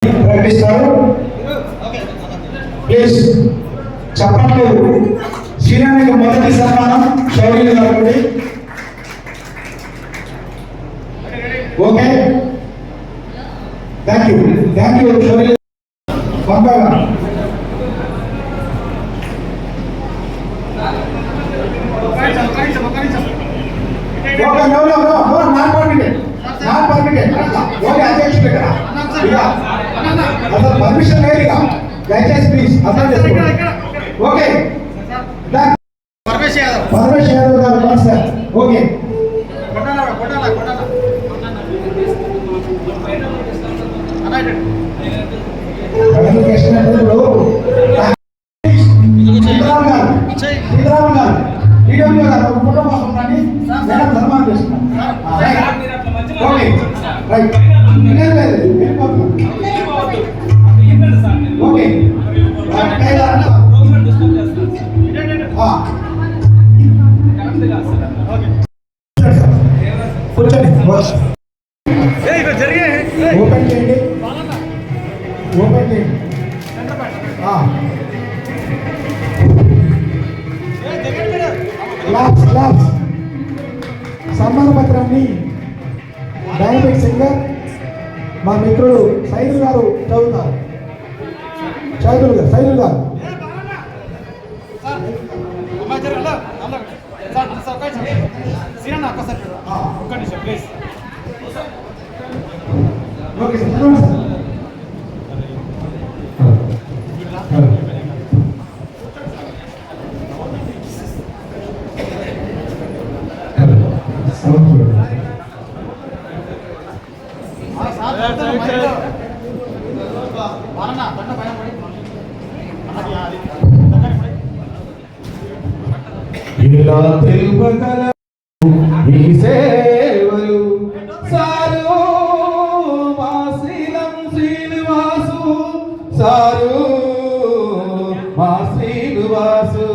ప్రకటిస్తారు. ప్లీజ్ చెప్పండి. శ్రీరానికి మొదటి సన్మానం శౌర్యులు కాబట్టి ఓకే. థ్యాంక్ యూ శౌర్యులు. పంపగా okay. No not permitted okay. అధ్యక్షుడు ఇక్కడ అసలు పర్మిషన్ లేదు ఇక. దయచేసి ప్లీజ్ అర్థం చేసుకోండి. ఓకే. పరమేశ్ యాదవ్ గారు సార్. ఓకే. సీతారాం గారు ఈడబ్ల్యూ గారు ఒక ఫోటో కోసం రండి. ధర్మాలు చేస్తున్నాం. Okay right. ఓకే కూర్చోండి. ఓపెన్ చేయండి. ఓపెన్ చేయండి. సన్మాన పత్రాన్ని డైనమిక్ సింగర్ మా మిత్రుడు సైదుల్ గారు చదువుతారు. సైదుల్ గారు ఓకే సార్. ఇలా తెలుపగల మీ సేవలు సారు మా శ్రీలం శ్రీనివాసు సారు మా శ్రీనివాసు.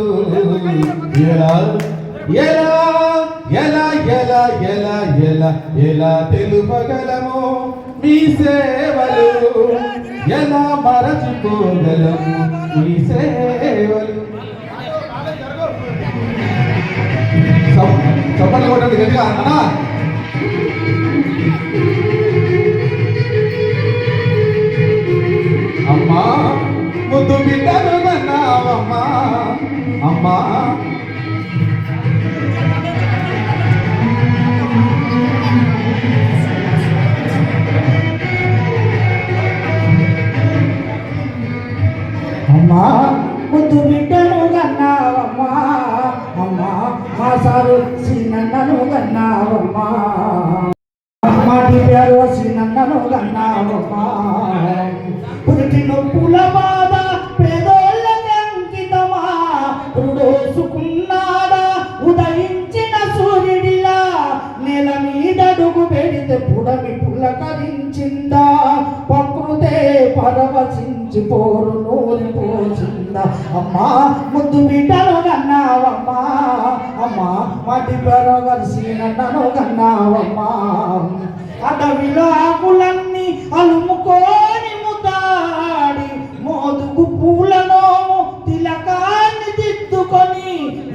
ఎలా ఎలా ఎలా ఎలా ఎలా ఎలా ఎలా తెలుపగలము మీ సేవలు, ఎలా మరచిపోగలము మీ సేవలు. చప్పట్లు కొట్టండి గట్టిగా అన్నా. అమ్మా ముద్దు బిడ్డలు కన్నావమ్మా అమ్మా. అమ్మా ముద్దు బిడ్డను కన్నావమ్మా అమ్మా. మా సారు శ్రీనన్నను కన్నావమ్మా. మాటి పేరు శ్రీనన్నను కన్నావమ్మా. పురిటి నొప్పుల బాధ పేదోళ్ళకి అంకితమా. పురుడోసుకున్నాడా ఉదయించిన సూర్యుడిలా. నేల మీద అడుగు పెడితే పుడమి పులకరించిందా. ప్రకృతే పరవశించి పోరు నూరి పోసిందా. అమ్మా ముద్దు బిడ్డను కన్నావమ్మా అమ్మా. మటి పెరగలిసి నన్ను కన్నావమ్మా. అడవిలో ఆకులన్నీ అలుముకోని ముద్దాడి మోదుగు పూలను తిలకాన్ని దిద్దుకొని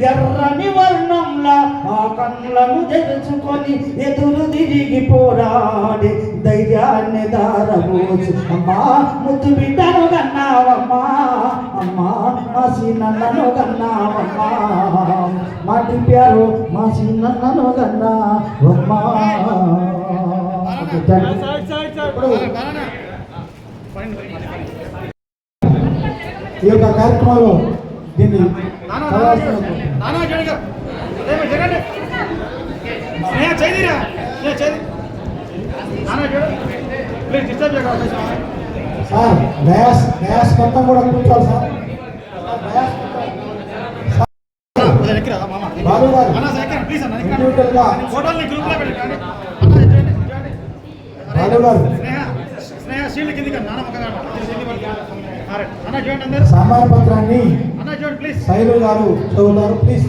ఎర్రని వర్ణంలా ఆ కళ్ళను తెరుచుకొని ఎదురు తిరిగి పోరాడి ధైర్యాన్ని దారబోచు. అమ్మా ముద్దు బిడ్డను కన్నావమ్మా అమ్మా. మా సీనన్నను కన్నావమ్మా. మాటి పేరు మా సీనన్నను కన్నావమ్మా. ఈ యొక్క కార్యక్రమంలో దీన్ని సార్ డయాస్ మొత్తం కూడా కూర్చోవాలి సార్. బాలు గారు సన్మాన పత్రాన్ని సైదుల్ గారు చదువుతారు ప్లీజ్.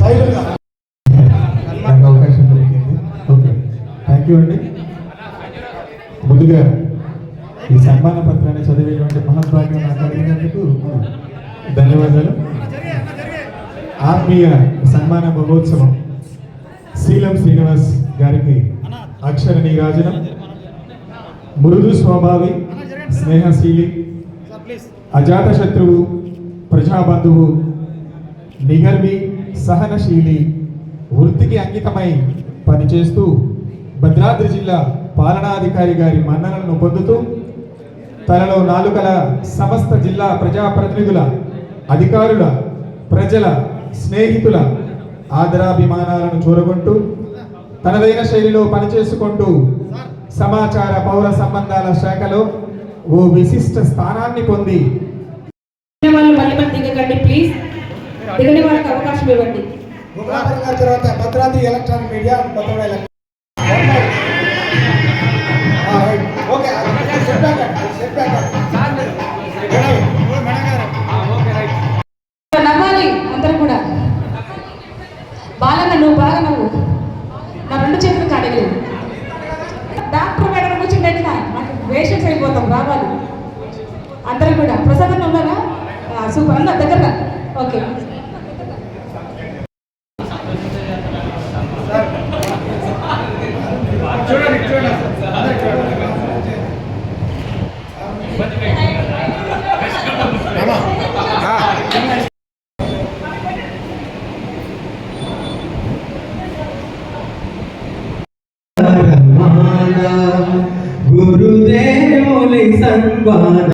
ధైర్యంగా. నాకు అవకాశం దొరికింది. ఓకే, థ్యాంక్ యూ అండి. ముందుగా ఈ సన్మాన పత్రాన్ని చదివేటువంటి మహద్భాగ్యం నాకు కలిగినందుకు ధన్యవాదాలు. ఆత్మీయ సన్మాన మహోత్సవం శీలం శ్రీనివాస్ గారికి అక్షర నీరాజనం, మృదు స్వభావి, స్నేహశీలి, అజాతశత్రువు, ప్రజాబంధువు, నిగర్వి, సహనశీలి, వృత్తికి అంకితమై పనిచేస్తూ భద్రాద్రి జిల్లా పాలనాధికారి గారి మన్ననలను పొందుతూ తనలో నాలుకల సమస్త జిల్లా ప్రజాప్రతినిధుల, అధికారుల, ప్రజల, స్నేహితుల ఆదరాభిమానాలను చూరగొంటూ తనదైన శైలిలో పనిచేసుకుంటూ సమాచార పౌర సంబంధాల శాఖలో ఓ విశిష్ట స్థానాన్ని పొంది వాళ్ళు మళ్ళీ దిగకండి ప్లీజ్, దిగని వాళ్ళకి అవకాశం ఇవ్వండి. గురువారం గారి తర్వాత Bhadradri electronic media Kothaguda electronic. Okay, నవ్వాలి అందరూ కూడా. బాలన్న నువ్వు బాగా నవ్వు, నా రెండు చేతులు కాడలేదు. డాక్టర్ మేడం కూర్చుంటే నాకు వేషన్స్ అయిపోతాం, రావాలి అందరూ కూడా. ప్రసాదం ఉన్నారా? సూపర్ అన్న దగ్గర. ఓకే, చూడండి చూడండి. గురుదేవుని సన్మాన